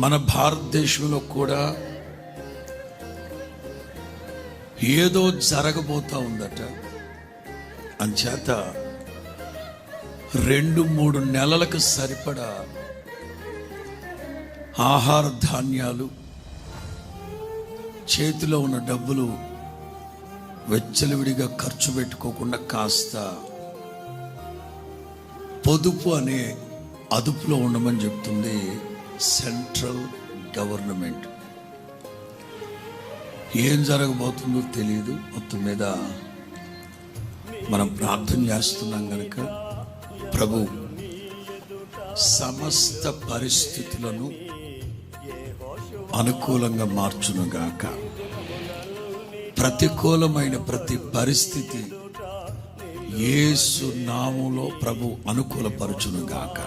మన భారతదేశంలో కూడా ఏదో జరగబోతా ఉందట. అంచేత 2-3 నెలలకు సరిపడా ఆహార ధాన్యాలు, చేతిలో ఉన్న డబ్బులు వెచ్చలవిడిగా ఖర్చు పెట్టుకోకుండా కాస్త పొదుపు అనే అదుపులో ఉండమని చెప్తుంది సెంట్రల్ గవర్నమెంట్. ఏం జరగబోతుందో తెలియదు. మొత్తం మీద మనం ప్రార్థన చేస్తున్నాం కనుక ప్రభు సమస్త పరిస్థితులను అనుకూలంగా మార్చునుగాక. ప్రతికూలమైన ప్రతి పరిస్థితి యేసు నామములో ప్రభు అనుకూలపరచునుగాక.